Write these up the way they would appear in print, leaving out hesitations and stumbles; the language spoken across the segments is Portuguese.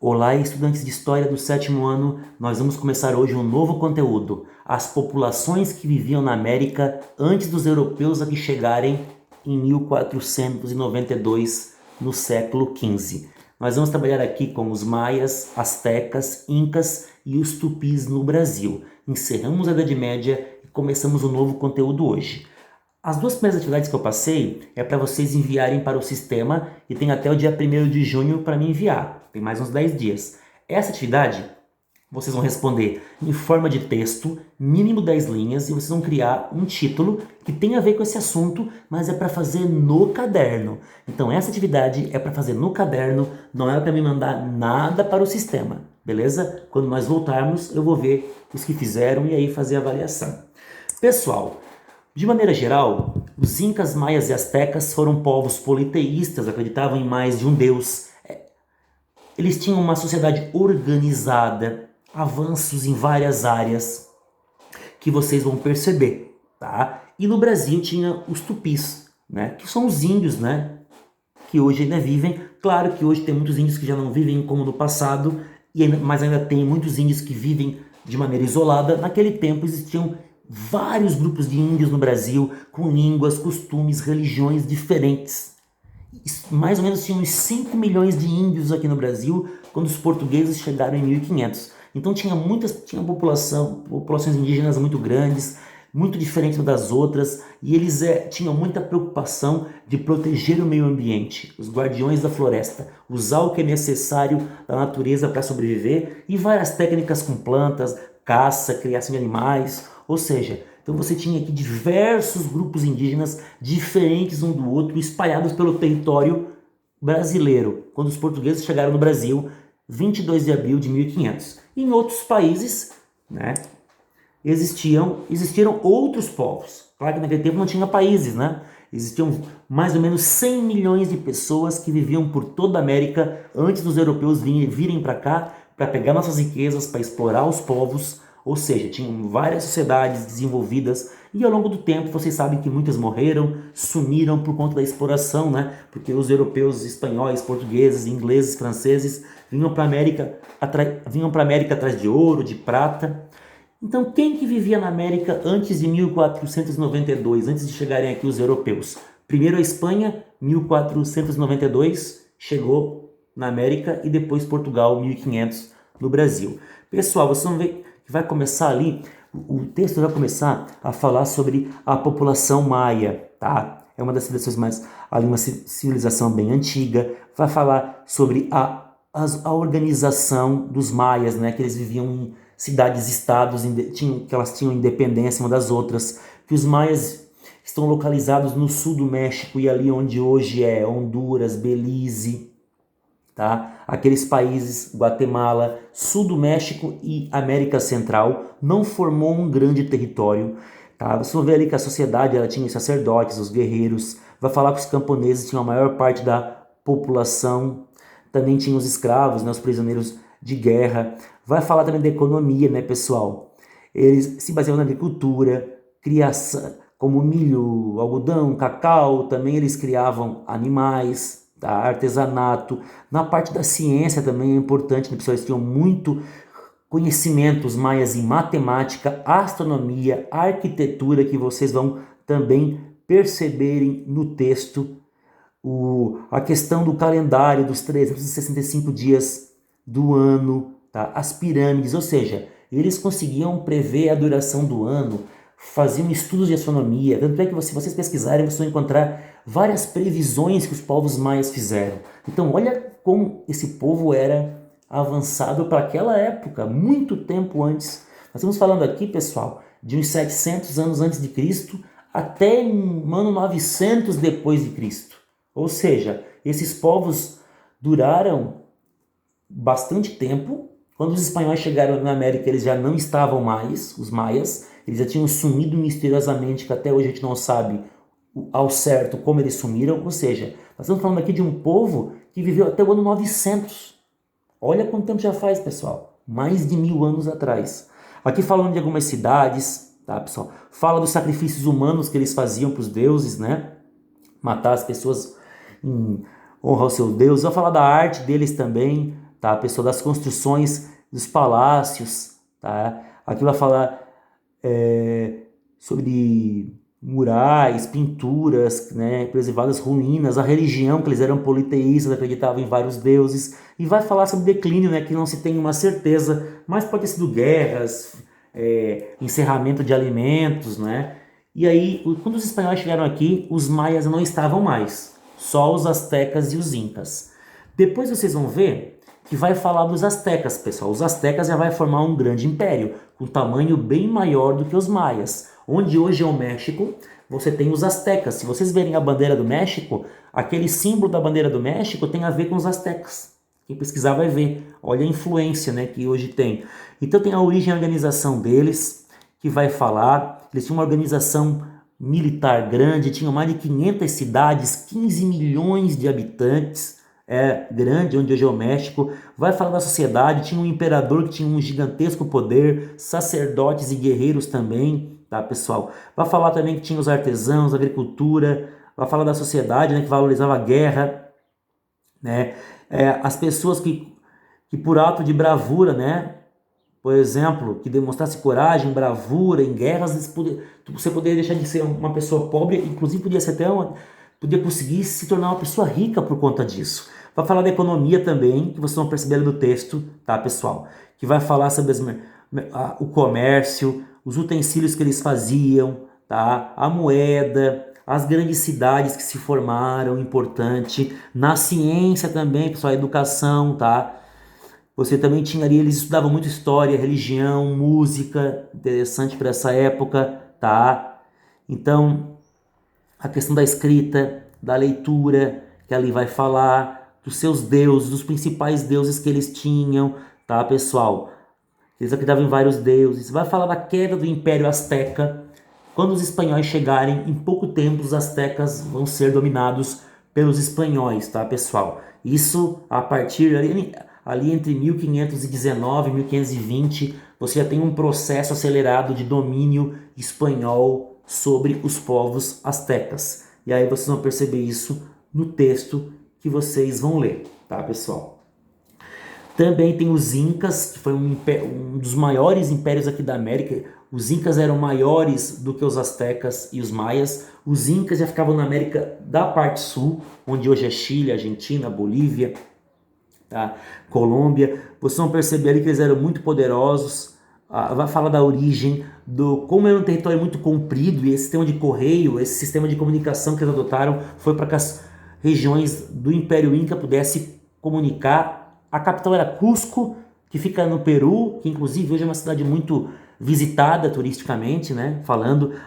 Olá, estudantes de História do 7º ano, nós vamos começar hoje um novo conteúdo, as populações que viviam na América antes dos europeus aqui chegarem em 1492, no século XV. Nós vamos trabalhar aqui com os maias, astecas, incas e os tupis no Brasil. Encerramos a Idade Média e começamos um novo conteúdo hoje. As duas primeiras atividades que eu passei é para vocês enviarem para o sistema e tem até o dia 1º de junho para me enviar. Tem mais uns 10 dias. Essa atividade, vocês vão responder em forma de texto, mínimo 10 linhas, e vocês vão criar um título que tem a ver com esse assunto, mas é para fazer no caderno. Então essa atividade é para fazer no caderno, não é para me mandar nada para o sistema, beleza? Quando nós voltarmos, eu vou ver os que fizeram e aí fazer a avaliação. Pessoal, de maneira geral, os incas, maias e astecas foram povos politeístas, acreditavam em mais de um deus. Eles tinham uma sociedade organizada, avanços em várias áreas que vocês vão perceber, tá? E no Brasil tinha os tupis, né? Que são os índios, né? Que hoje ainda vivem. Claro que hoje tem muitos índios que já não vivem como no passado, mas ainda tem muitos índios que vivem de maneira isolada. Naquele tempo existiam vários grupos de índios no Brasil, com línguas, costumes, religiões diferentes. Mais ou menos tinha uns 5 milhões de índios aqui no Brasil quando os portugueses chegaram em 1500. Então tinha populações indígenas muito grandes, muito diferentes das outras, e eles tinham muita preocupação de proteger o meio ambiente, os guardiões da floresta, usar o que é necessário da natureza para sobreviver, e várias técnicas com plantas, caça, criação de animais, ou seja, então você tinha aqui diversos grupos indígenas diferentes um do outro, espalhados pelo território brasileiro, quando os portugueses chegaram no Brasil, 22 de abril de 1500. Em outros países, né, existiram outros povos. Claro que naquele tempo não tinha países, né? Existiam mais ou menos 100 milhões de pessoas que viviam por toda a América antes dos europeus virem para cá para pegar nossas riquezas, para explorar os povos. Ou seja, tinham várias sociedades desenvolvidas e ao longo do tempo vocês sabem que muitas morreram, sumiram por conta da exploração, né? Porque os europeus, espanhóis, portugueses, ingleses, franceses vinham para a América atrás de ouro, de prata. Então quem que vivia na América antes de 1492, antes de chegarem aqui os europeus? Primeiro a Espanha, 1492, chegou na América, e depois Portugal, 1500, no Brasil. Pessoal, vocês vão ver que vai começar ali, o texto vai começar a falar sobre a população maia, tá? É uma das civilizações ali uma civilização bem antiga, vai falar sobre a organização dos maias, né? Que eles viviam em cidades-estados, que elas tinham independência uma das outras, que os maias estão localizados no sul do México e ali onde hoje é Honduras, Belize, tá? Aqueles países, Guatemala, sul do México e América Central, não formou um grande território, tá? Você vai ver ali que a sociedade ela tinha os sacerdotes, os guerreiros, vai falar que os camponeses tinham a maior parte da população, também tinha os escravos, né, os prisioneiros de guerra, vai falar também da economia, né, pessoal? Eles se baseiam na agricultura, criação, como milho, algodão, cacau, também eles criavam animais, tá? Artesanato. Na parte da ciência também é importante, né, pessoal? Eles tinham muito conhecimento, os maias, em matemática, astronomia, arquitetura, que vocês vão também perceberem no texto. A questão do calendário dos 365 dias do ano, tá? As pirâmides, ou seja, eles conseguiam prever a duração do ano, faziam estudos de astronomia. Tanto é que se vocês pesquisarem, vocês vão encontrar várias previsões que os povos maias fizeram. Então olha como esse povo era avançado para aquela época, muito tempo antes. Nós estamos falando aqui, pessoal, de uns 700 anos antes de Cristo até um ano 900 depois de Cristo. Ou seja, esses povos duraram bastante tempo. Quando os espanhóis chegaram na América, eles já não estavam mais, os maias, eles já tinham sumido misteriosamente, que até hoje a gente não sabe ao certo como eles sumiram. Ou seja, nós estamos falando aqui de um povo que viveu até o ano 900. Olha quanto tempo já faz, pessoal. Mais de 1000 anos atrás. Aqui falando de algumas cidades, tá, pessoal? Fala dos sacrifícios humanos que eles faziam para os deuses, né? Matar as pessoas em honra ao seu Deus. Vai falar da arte deles também. tá, pessoal? Das construções dos palácios, tá? Aqui vai falar sobre murais, pinturas, né, preservadas, ruínas, a religião, que eles eram politeístas, acreditavam em vários deuses, e vai falar sobre o declínio, né, que não se tem uma certeza, mas pode ter sido guerras, encerramento de alimentos, né? E aí, quando os espanhóis chegaram aqui, os maias não estavam mais, só os astecas e os incas. Depois vocês vão ver que vai falar dos astecas, pessoal. Os astecas já vai formar um grande império, com tamanho bem maior do que os maias. Onde hoje é o México, você tem os astecas. Se vocês verem a bandeira do México, aquele símbolo da bandeira do México tem a ver com os astecas. Quem pesquisar vai ver. Olha a influência, né, que hoje tem. Então tem a origem e a organização deles, que vai falar. Eles tinham uma organização militar grande, tinham mais de 500 cidades, 15 milhões de habitantes. Grande, onde hoje é o México. Vai falar da sociedade, tinha um imperador que tinha um gigantesco poder, sacerdotes e guerreiros também, tá, pessoal? Vai falar também que tinha os artesãos, agricultura, vai falar da sociedade, né, que valorizava a guerra, né? As pessoas que por ato de bravura, né, por exemplo, que demonstrasse coragem, bravura em guerras, você poderia deixar de ser uma pessoa pobre, inclusive podia conseguir se tornar uma pessoa rica por conta disso. Vai falar da economia também, que vocês vão perceber do texto, tá, pessoal? Que vai falar sobre o comércio, os utensílios que eles faziam, tá? A moeda, as grandes cidades que se formaram, importante. Na ciência também, pessoal, a educação, tá? Você também tinha ali, eles estudavam muito história, religião, música, interessante para essa época, tá? Então, a questão da escrita, da leitura, que ali vai falar, dos seus deuses, dos principais deuses que eles tinham, tá, pessoal? Eles acreditavam em vários deuses. Vai falar da queda do Império Azteca. Quando os espanhóis chegarem, em pouco tempo os astecas vão ser dominados pelos espanhóis, tá, pessoal? Isso a partir ali entre 1519 e 1520, você já tem um processo acelerado de domínio espanhol sobre os povos astecas. E aí vocês vão perceber isso no texto que vocês vão ler, tá, pessoal? Também tem os Incas, que foi um dos maiores impérios aqui da América. Os Incas eram maiores do que os Astecas e os Maias. Os Incas já ficavam na América da parte sul, onde hoje é Chile, Argentina, Bolívia, tá? Colômbia. Vocês vão perceber ali que eles eram muito poderosos. Vai falar da origem, como era um território muito comprido, e esse sistema de correio, esse sistema de comunicação que eles adotaram foi para que as regiões do Império Inca pudessem comunicar. A capital era Cusco, que fica no Peru, que inclusive hoje é uma cidade muito visitada turisticamente, né?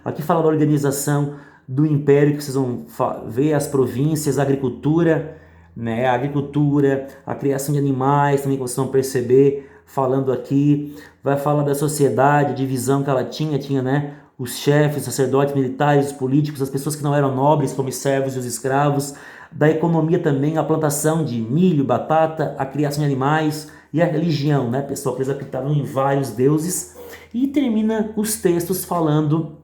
Aqui fala da organização do império, que vocês vão ver as províncias, a agricultura, né? A criação de animais, também que vocês vão perceber, falando aqui. Vai falar da sociedade, a divisão que ela tinha, né? Os chefes, os sacerdotes militares, os políticos, as pessoas que não eram nobres, como os servos e os escravos. Da economia também, a plantação de milho, batata, a criação de animais e a religião, né, pessoal? Eles acreditavam em vários deuses. E termina os textos falando.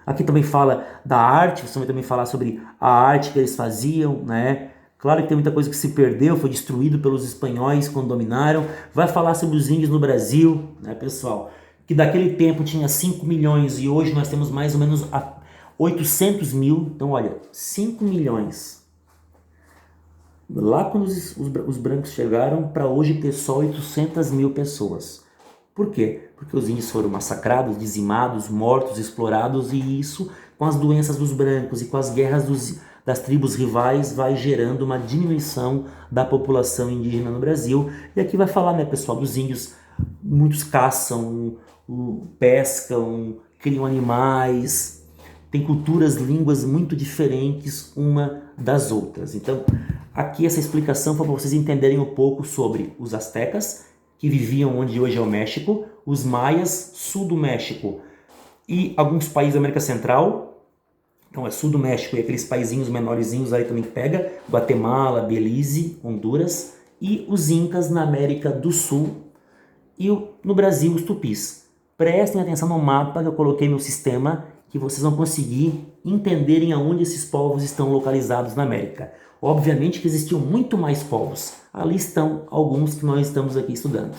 Aqui também fala da arte, você vai também falar sobre a arte que eles faziam, né? Claro que tem muita coisa que se perdeu, foi destruído pelos espanhóis quando dominaram. Vai falar sobre os índios no Brasil, né, pessoal? Que daquele tempo tinha 5 milhões e hoje nós temos mais ou menos 800 mil, então olha, 5 milhões. Lá quando os brancos chegaram, para hoje ter só 800 mil pessoas. Por quê? Porque os índios foram massacrados, dizimados, mortos, explorados, e isso, com as doenças dos brancos e com as guerras das tribos rivais, vai gerando uma diminuição da população indígena no Brasil. E aqui vai falar, né, pessoal, dos índios, muitos caçam, pescam, criam animais, tem culturas, línguas muito diferentes uma das outras. Então, aqui essa explicação foi para vocês entenderem um pouco sobre os astecas, que viviam onde hoje é o México, os maias, sul do México e alguns países da América Central. Então é sul do México e aqueles paizinhos menorzinhos aí também que pega, Guatemala, Belize, Honduras, e os incas na América do Sul e no Brasil os tupis. Prestem atenção no mapa que eu coloquei no sistema, que vocês vão conseguir entenderem aonde esses povos estão localizados na América. Obviamente que existiam muito mais povos. Ali estão alguns que nós estamos aqui estudando.